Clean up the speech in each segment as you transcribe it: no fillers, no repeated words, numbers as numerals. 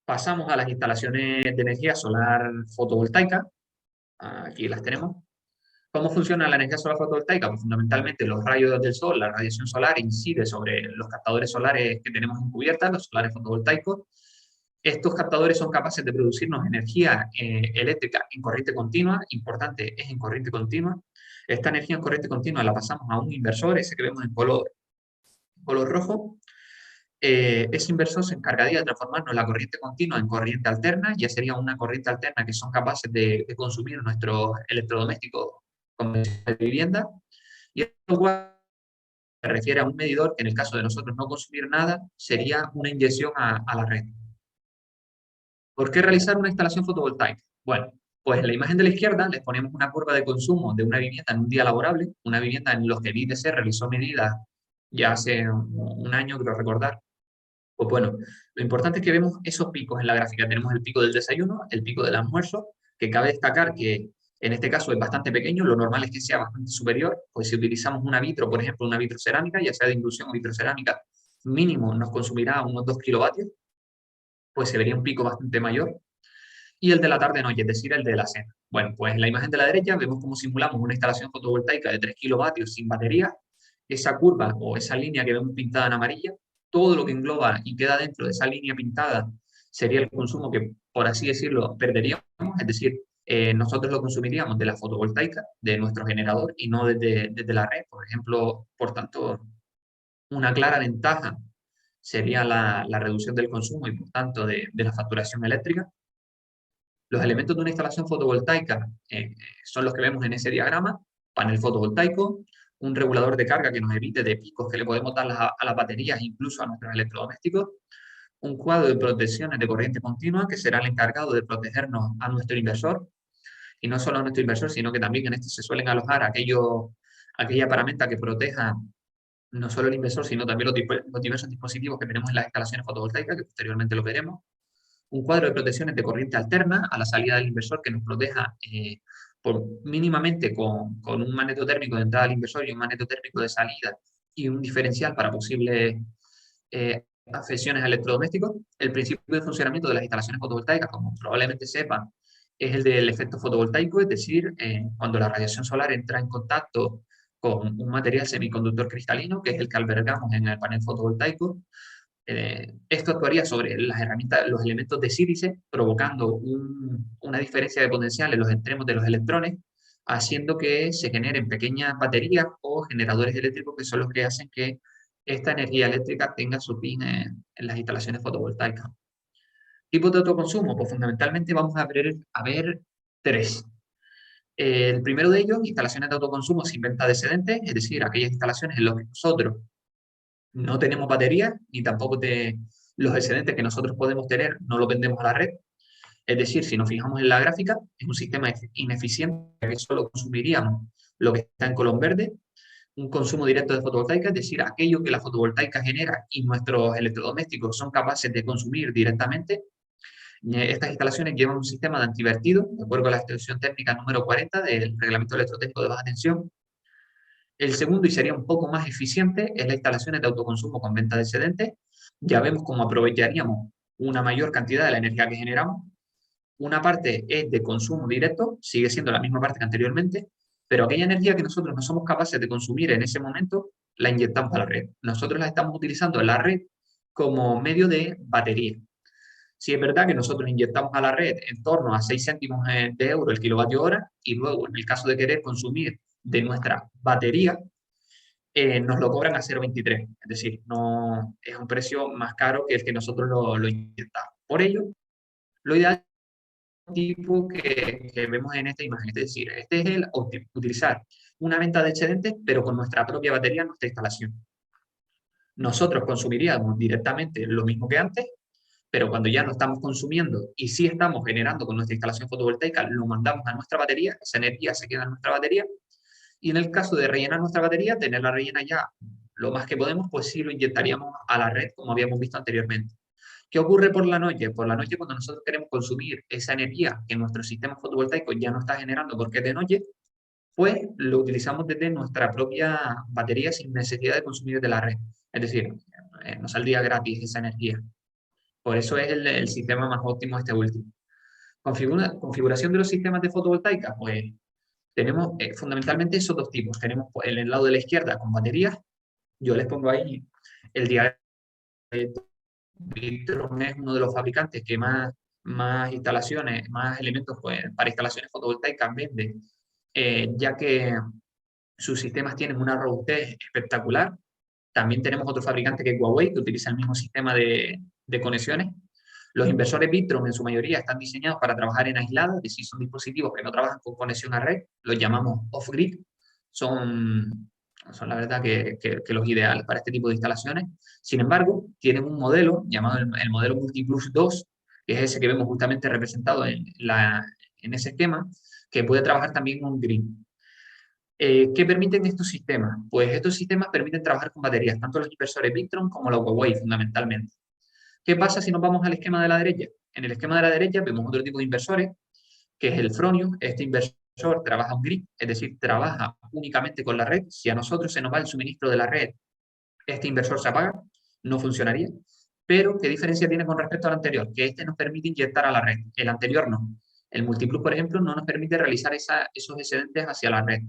Pasamos a las instalaciones de energía solar fotovoltaica. Aquí las tenemos. ¿Cómo funciona la energía solar fotovoltaica? Pues fundamentalmente los rayos del sol, la radiación solar incide sobre los captadores solares que tenemos en cubierta, los solares fotovoltaicos. Estos captadores son capaces de producirnos energía eléctrica en corriente continua. Importante, es en corriente continua. Esta energía en corriente continua la pasamos a un inversor, ese que vemos en color rojo. Ese inversor se encargaría de transformarnos la corriente continua en corriente alterna. Ya sería una corriente alterna que son capaces de consumir nuestros electrodomésticos convencionales de vivienda. Y esto se refiere a un medidor que en el caso de nosotros no consumir nada, sería una inyección a la red. ¿Por qué realizar una instalación fotovoltaica? Bueno, pues en la imagen de la izquierda les ponemos una curva de consumo de una vivienda en un día laborable, una vivienda en la que el IDC realizó medidas ya hace un año, creo recordar. Pues bueno, lo importante es que vemos esos picos en la gráfica. Tenemos el pico del desayuno, el pico del almuerzo, que cabe destacar que en este caso es bastante pequeño, lo normal es que sea bastante superior, pues si utilizamos una vitro, por ejemplo, una vitrocerámica, ya sea de inducción o vitrocerámica, mínimo nos consumirá unos 2 kilovatios, pues se vería un pico bastante mayor. Y el de la tarde-noche, es decir, el de la cena. Bueno, pues en la imagen de la derecha vemos cómo simulamos una instalación fotovoltaica de 3 kilovatios sin batería. Esa curva o esa línea que vemos pintada en amarilla, todo lo que engloba y queda dentro de esa línea pintada sería el consumo que, por así decirlo, perderíamos, es decir, nosotros lo consumiríamos de la fotovoltaica, de nuestro generador y no desde la red, por ejemplo. Por tanto, una clara ventaja sería la reducción del consumo y, por tanto, de la facturación eléctrica. Los elementos de una instalación fotovoltaica son los que vemos en ese diagrama: panel fotovoltaico, un regulador de carga que nos evite de picos que le podemos dar a las baterías, incluso a nuestros electrodomésticos, un cuadro de protecciones de corriente continua que será el encargado de protegernos a nuestro inversor, y no solo a nuestro inversor, sino que también en este se suelen alojar aquella paramenta que proteja no solo el inversor, sino también los diversos dispositivos que tenemos en las instalaciones fotovoltaicas, que posteriormente lo veremos. Un cuadro de protecciones de corriente alterna a la salida del inversor que nos proteja mínimamente con un magneto térmico de entrada al inversor y un magneto térmico de salida, y un diferencial para posibles afecciones a electrodomésticos. El principio de funcionamiento de las instalaciones fotovoltaicas, como probablemente sepan, es el del efecto fotovoltaico, es decir, cuando la radiación solar entra en contacto con un material semiconductor cristalino, que es el que albergamos en el panel fotovoltaico. Esto actuaría sobre las herramientas, los elementos de sílice, provocando una diferencia de potencial en los extremos de los electrones, haciendo que se generen pequeñas baterías o generadores eléctricos que son los que hacen que esta energía eléctrica tenga su fin en las instalaciones fotovoltaicas. Tipos de autoconsumo, pues fundamentalmente vamos a ver tres. El primero de ellos, instalaciones de autoconsumo sin venta de excedentes, es decir, aquellas instalaciones en las que nosotros no tenemos baterías ni tampoco los excedentes que nosotros podemos tener no los vendemos a la red. Es decir, si nos fijamos en la gráfica, es un sistema ineficiente que solo consumiríamos lo que está en color verde. Un consumo directo de fotovoltaica, es decir, aquello que la fotovoltaica genera y nuestros electrodomésticos son capaces de consumir directamente. Estas instalaciones llevan un sistema de antivertido, de acuerdo a la instrucción técnica número 40 del Reglamento Electrotécnico de Baja Tensión. El segundo, y sería un poco más eficiente, es las instalaciones de autoconsumo con venta de excedentes. Ya vemos cómo aprovecharíamos una mayor cantidad de la energía que generamos. Una parte es de consumo directo, sigue siendo la misma parte que anteriormente, pero aquella energía que nosotros no somos capaces de consumir en ese momento, la inyectamos a la red. Nosotros la estamos utilizando en la red como medio de batería. Si es verdad que nosotros inyectamos a la red en torno a 6 céntimos de euro el kilovatio hora, y luego en el caso de querer consumir de nuestra batería, nos lo cobran a 0,23. Es decir, no, es un precio más caro que el que nosotros lo inyectamos. Por ello, lo ideal es el tipo que vemos en esta imagen. Es decir, este es el utilizar una venta de excedentes, pero con nuestra propia batería en nuestra instalación. Nosotros consumiríamos directamente lo mismo que antes, pero cuando ya no estamos consumiendo y sí estamos generando con nuestra instalación fotovoltaica, lo mandamos a nuestra batería, esa energía se queda en nuestra batería, y en el caso de rellenar nuestra batería, tenerla rellena ya lo más que podemos, pues sí lo inyectaríamos a la red, como habíamos visto anteriormente. ¿Qué ocurre por la noche? Por la noche, cuando nosotros queremos consumir esa energía que nuestro sistema fotovoltaico ya no está generando porque es de noche, pues lo utilizamos desde nuestra propia batería sin necesidad de consumir de la red. Es decir, nos saldría gratis esa energía. Por eso es el sistema más óptimo este último. Configuración de los sistemas de fotovoltaica, pues tenemos fundamentalmente esos dos tipos. Tenemos pues, el lado de la izquierda con baterías. Yo les pongo ahí el diagrama. Vitron es uno de los fabricantes que más instalaciones, más elementos pues, para instalaciones fotovoltaicas vende, ya que sus sistemas tienen una robustez espectacular. También tenemos otro fabricante que es Huawei, que utiliza el mismo sistema de conexiones. Los inversores Vitron en su mayoría están diseñados para trabajar en aislado, es decir, son dispositivos que no trabajan con conexión a red, los llamamos off-grid, son la verdad que los ideales para este tipo de instalaciones. Sin embargo, tienen un modelo llamado el modelo Multiplus 2, que es ese que vemos justamente representado en ese esquema, que puede trabajar también con grid. ¿Qué permiten estos sistemas? Pues estos sistemas permiten trabajar con baterías, tanto los inversores Victron como los Huawei, fundamentalmente. ¿Qué pasa si nos vamos al esquema de la derecha? En el esquema de la derecha vemos otro tipo de inversores, que es el Fronius. Este inversor trabaja un grid, es decir, trabaja únicamente con la red. Si a nosotros se nos va el suministro de la red, este inversor se apaga, no funcionaría. Pero, ¿qué diferencia tiene con respecto al anterior? Que este nos permite inyectar a la red, el anterior no. El Multiplus, por ejemplo, no nos permite realizar esos excedentes hacia la red.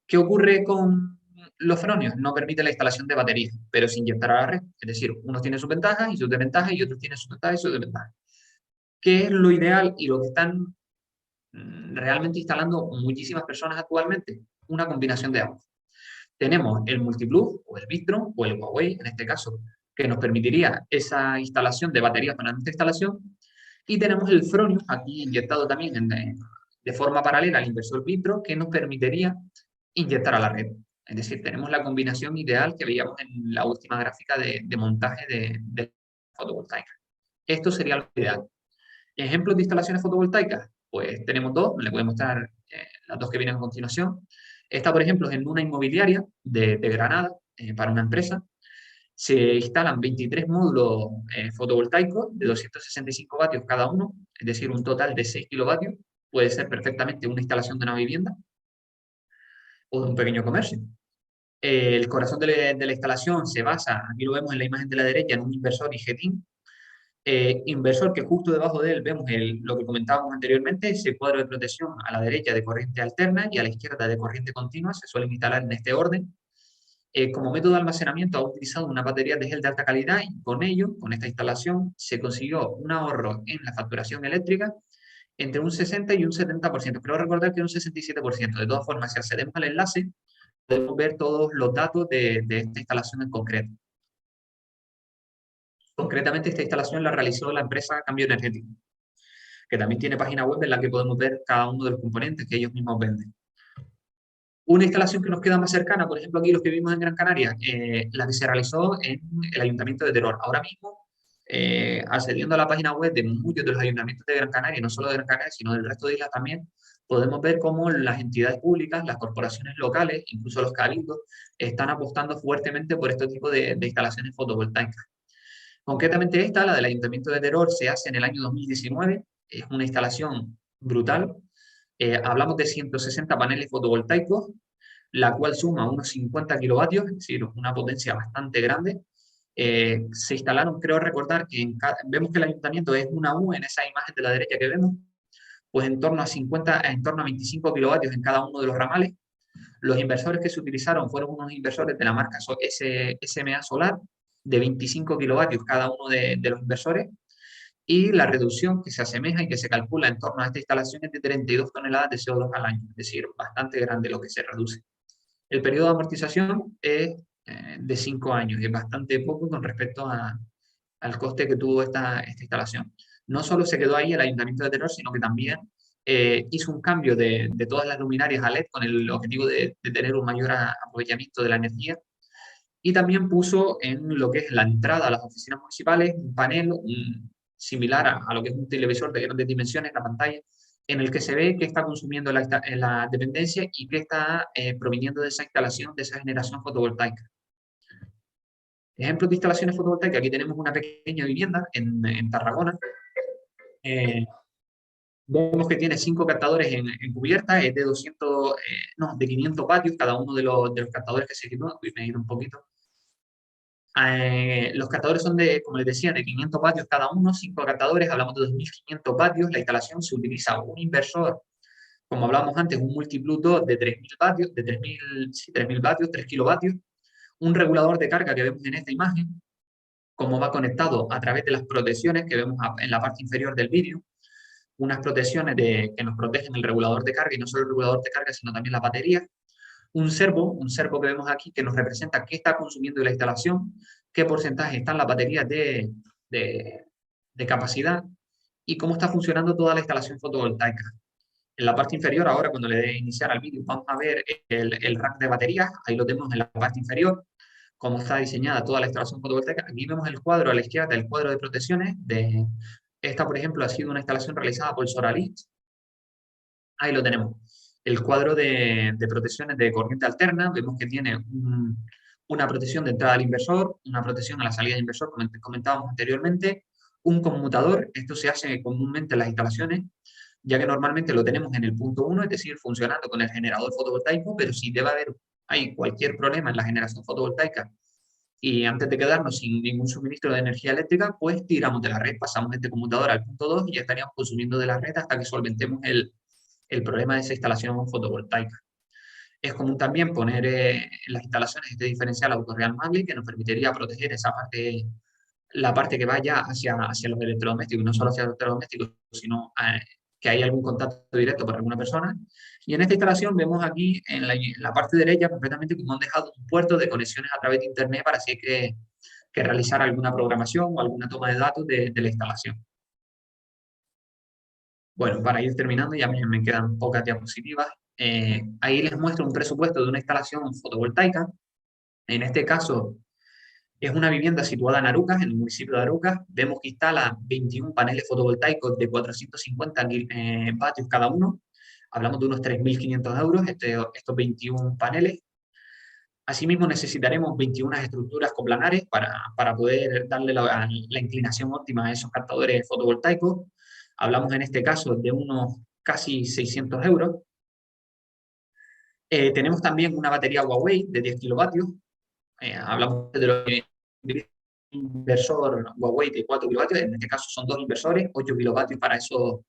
¿Qué ocurre con los fronios? No permite la instalación de baterías, pero sin inyectar a la red. Es decir, unos tienen sus ventajas y sus desventajas y otros tienen sus ventajas y sus desventajas. ¿Qué es lo ideal y lo que están realmente instalando muchísimas personas actualmente? Una combinación de ambos. Tenemos el Multiplus o el Victron o el Huawei, en este caso, que nos permitiría esa instalación de baterías para nuestra instalación. Y tenemos el Fronius aquí inyectado también de forma paralela al inversor Victron, que nos permitiría inyectar a la red. Es decir, tenemos la combinación ideal que veíamos en la última gráfica de montaje de fotovoltaica. Esto sería lo ideal. Ejemplos de instalaciones fotovoltaicas, pues tenemos dos, les voy a mostrar las dos que vienen a continuación. Esta, por ejemplo, es en una inmobiliaria de Granada, para una empresa. Se instalan 23 módulos fotovoltaicos de 265 vatios cada uno, es decir, un total de 6 kilovatios. Puede ser perfectamente una instalación de una vivienda o de un pequeño comercio. El corazón de la instalación se basa, aquí lo vemos en la imagen de la derecha, en un inversor IGTIN. Inversor que justo debajo de él vemos lo que comentábamos anteriormente, ese cuadro de protección a la derecha de corriente alterna y a la izquierda de corriente continua, se suelen instalar en este orden. Como método de almacenamiento ha utilizado una batería de gel de alta calidad y con ello, con esta instalación, se consiguió un ahorro en la facturación eléctrica entre un 60 y un 70%. Creo recordar que un 67%. De todas formas, si accedemos al enlace, podemos ver todos los datos de esta instalación en concreto. Concretamente, esta instalación la realizó la empresa Cambio Energético, que también tiene página web en la que podemos ver cada uno de los componentes que ellos mismos venden. Una instalación que nos queda más cercana, por ejemplo, aquí los que vimos en Gran Canaria, la que se realizó en el Ayuntamiento de Teror. Ahora mismo, accediendo a la página web de muchos de los ayuntamientos de Gran Canaria, no solo de Gran Canaria, sino del resto de islas también, podemos ver cómo las entidades públicas, las corporaciones locales, incluso los cabildos, están apostando fuertemente por este tipo de instalaciones fotovoltaicas. Concretamente esta, la del Ayuntamiento de Teror, se hace en el año 2019, es una instalación brutal. Hablamos de 160 paneles fotovoltaicos, la cual suma unos 50 kilovatios, es decir, una potencia bastante grande. Se instalaron, creo recordar que vemos que el ayuntamiento es una U en esa imagen de la derecha que vemos, pues en torno a 25 kilovatios en cada uno de los ramales. Los inversores que se utilizaron fueron unos inversores de la marca SMA Solar, de 25 kilovatios cada uno de los inversores, y la reducción que se asemeja y que se calcula en torno a esta instalación es de 32 toneladas de CO2 al año, es decir, bastante grande lo que se reduce. El periodo de amortización es de 5 años, y es bastante poco con respecto al coste que tuvo esta instalación. No solo se quedó ahí el Ayuntamiento de Teror, sino que también hizo un cambio de todas las luminarias a LED con el objetivo de tener un mayor aprovechamiento de la energía. Y también puso en lo que es la entrada a las oficinas municipales un panel similar a lo que es un televisor de grandes dimensiones, la pantalla, en el que se ve qué está consumiendo la dependencia y qué está proviniendo de esa instalación, de esa generación fotovoltaica. Ejemplos de instalaciones fotovoltaicas, aquí tenemos una pequeña vivienda en Tarragona. Vemos que tiene 5 captadores en cubierta, es de 500 vatios cada uno de los captadores que se quitó. Me he ido un poquito. Los captadores son de, como les decía, de 500 vatios cada uno, 5 captadores, hablamos de 2.500 vatios. La instalación se utiliza un inversor, como hablábamos antes, un multi-Bluetooth de 3.000 vatios, de 3.000, sí, 3.000 vatios, 3 kilovatios, un regulador de carga que vemos en esta imagen, cómo va conectado a través de las protecciones que vemos en la parte inferior del vídeo, unas protecciones que nos protegen el regulador de carga, y no solo el regulador de carga, sino también la batería. Un servo que vemos aquí que nos representa qué está consumiendo la instalación, qué porcentaje están las baterías de capacidad y cómo está funcionando toda la instalación fotovoltaica. En la parte inferior, ahora cuando le dé a iniciar al vídeo, vamos a ver el rack de baterías. Ahí lo tenemos en la parte inferior, cómo está diseñada toda la instalación fotovoltaica. Aquí vemos el cuadro a la izquierda, el cuadro de protecciones. Esta, por ejemplo, ha sido una instalación realizada por Solarist. Ahí lo tenemos. El cuadro de protecciones de corriente alterna. Vemos que tiene una protección de entrada al inversor, una protección a la salida del inversor, como comentábamos anteriormente. Un conmutador. Esto se hace comúnmente en las instalaciones, ya que normalmente lo tenemos en el punto 1, es decir, funcionando con el generador fotovoltaico, pero si hay cualquier problema en la generación fotovoltaica y antes de quedarnos sin ningún suministro de energía eléctrica, pues tiramos de la red, pasamos este conmutador al punto 2 y ya estaríamos consumiendo de la red hasta que solventemos el problema de esa instalación fotovoltaica. Es común también poner en las instalaciones este diferencial autorrealmable que nos permitiría proteger esa parte, la parte que vaya hacia los electrodomésticos, y no solo hacia los electrodomésticos, sino que hay algún contacto directo para alguna persona. Y en esta instalación vemos aquí en la parte derecha completamente como han dejado un puerto de conexiones a través de Internet para así que realizar alguna programación o alguna toma de datos de la instalación. Bueno, para ir terminando, ya me quedan pocas diapositivas. Ahí les muestro un presupuesto de una instalación fotovoltaica. En este caso, es una vivienda situada en Arucas, en el municipio de Arucas. Vemos que instala 21 paneles fotovoltaicos de 450 vatios cada uno. Hablamos de unos 3.500 euros estos 21 paneles. Asimismo, necesitaremos 21 estructuras coplanares para poder darle la inclinación óptima a esos captadores fotovoltaicos. Hablamos en este caso de unos casi 600 euros. Tenemos también una batería Huawei de 10 kilovatios. Hablamos de lo que inversor Huawei de 4 kilovatios, en este caso son dos inversores, 8 kilovatios para esos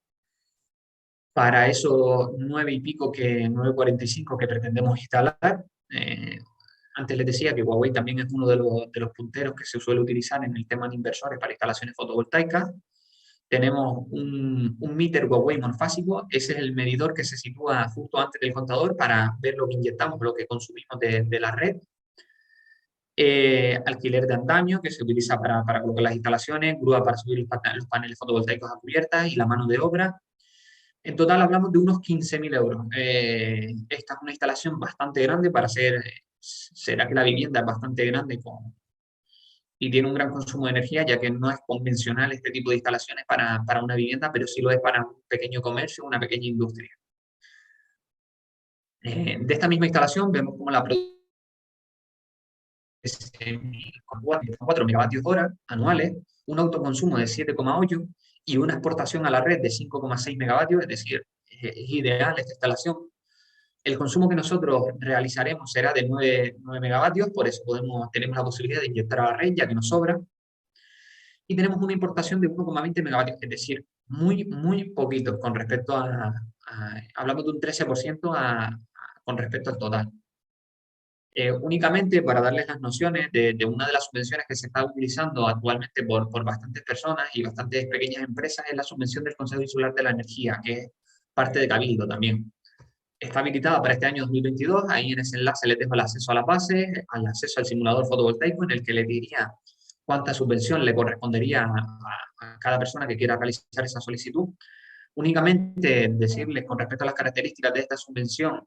9 y pico, 9,45 que pretendemos instalar. Antes les decía que Huawei también es uno de los punteros que se suele utilizar en el tema de inversores para instalaciones fotovoltaicas. Tenemos un meter Huawei monofásico. Ese es el medidor que se sitúa justo antes del contador para ver lo que inyectamos, lo que consumimos de la red. Alquiler de andamio que se utiliza para colocar las instalaciones, grúa para subir los paneles fotovoltaicos a cubiertas y la mano de obra. En total hablamos de unos 15.000 euros. Esta es una instalación bastante grande para ser, será que la vivienda es bastante grande y tiene un gran consumo de energía, ya que no es convencional este tipo de instalaciones para una vivienda, pero sí lo es para un pequeño comercio, una pequeña industria. De esta misma instalación vemos como la producción es 4 megavatios hora anuales, un autoconsumo de 7,8 y una exportación a la red de 5,6 megavatios, es decir, es ideal esta instalación. El consumo que nosotros realizaremos será de 9 megavatios, por eso tenemos la posibilidad de inyectar a la red, ya que nos sobra. Y tenemos una importación de 1,20 megavatios, es decir, muy poquito con respecto hablamos de un 13% con respecto al total. Únicamente para darles las nociones de una de las subvenciones que se está utilizando actualmente por bastantes personas y bastantes pequeñas empresas, es la subvención del Consejo Insular de la Energía, que es parte de Cabildo también. Está habilitada para este año 2022, ahí en ese enlace les dejo el acceso a las bases, al acceso al simulador fotovoltaico, en el que les diría cuánta subvención le correspondería a cada persona que quiera realizar esa solicitud. Únicamente decirles con respecto a las características de esta subvención,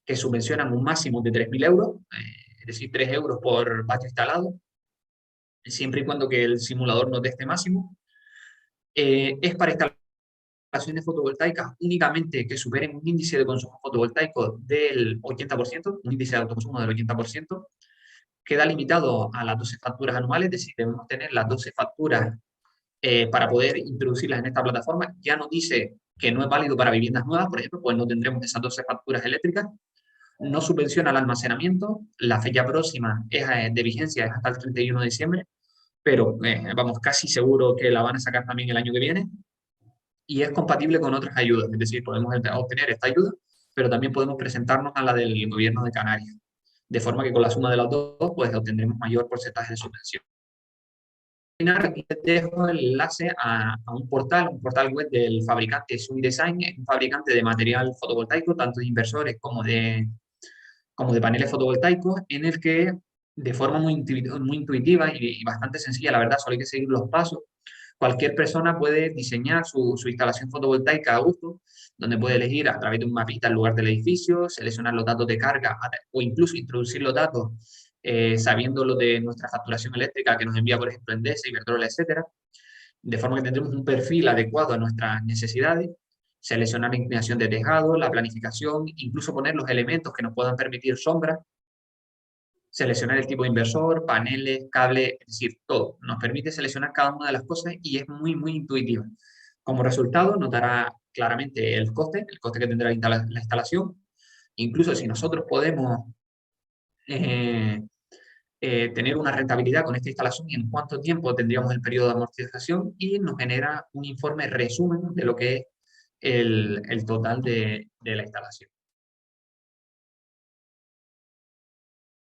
que subvencionan un máximo de 3.000 euros, es decir, 3 euros por vatio instalado, siempre y cuando que el simulador nos dé este máximo. Es para instalaciones fotovoltaicas únicamente que superen un índice de consumo fotovoltaico del 80%, un índice de autoconsumo del 80%, queda limitado a las 12 facturas anuales, es decir, debemos tener las 12 facturas para poder introducirlas en esta plataforma. Ya nos dice que no es válido para viviendas nuevas, por ejemplo, pues no tendremos esas 12 facturas eléctricas. No subvenciona el almacenamiento, la fecha próxima es, de vigencia es hasta el 31 de diciembre, pero vamos, casi seguro que la van a sacar también el año que viene, y es compatible con otras ayudas, es decir, podemos obtener esta ayuda, pero también podemos presentarnos a la del gobierno de Canarias, de forma que con la suma de las dos, pues obtendremos mayor porcentaje de subvención. Aquí les dejo el enlace a un portal web del fabricante Sui Design, es un fabricante de material fotovoltaico, tanto de inversores como de paneles fotovoltaicos, en el que de forma muy intuitiva y bastante sencilla, la verdad, solo hay que seguir los pasos. Cualquier persona puede diseñar su instalación fotovoltaica a gusto, donde puede elegir a través de un mapita el lugar del edificio, seleccionar los datos de carga o incluso introducir los datos sabiendo lo de nuestra facturación eléctrica que nos envía, por ejemplo, Endesa, Iberdrola, etcétera, de forma que tendremos un perfil adecuado a nuestras necesidades, seleccionar la inclinación de tejado, la planificación, incluso poner los elementos que nos puedan permitir sombra, seleccionar el tipo de inversor, paneles, cable, es decir, todo. Nos permite seleccionar cada una de las cosas y es muy intuitiva. Como resultado, nos dará claramente el coste que tendrá la instalación. Incluso si nosotros podemos eh, tener una rentabilidad con esta instalación y en cuánto tiempo tendríamos el periodo de amortización, y nos genera un informe resumen de lo que es el total de la instalación.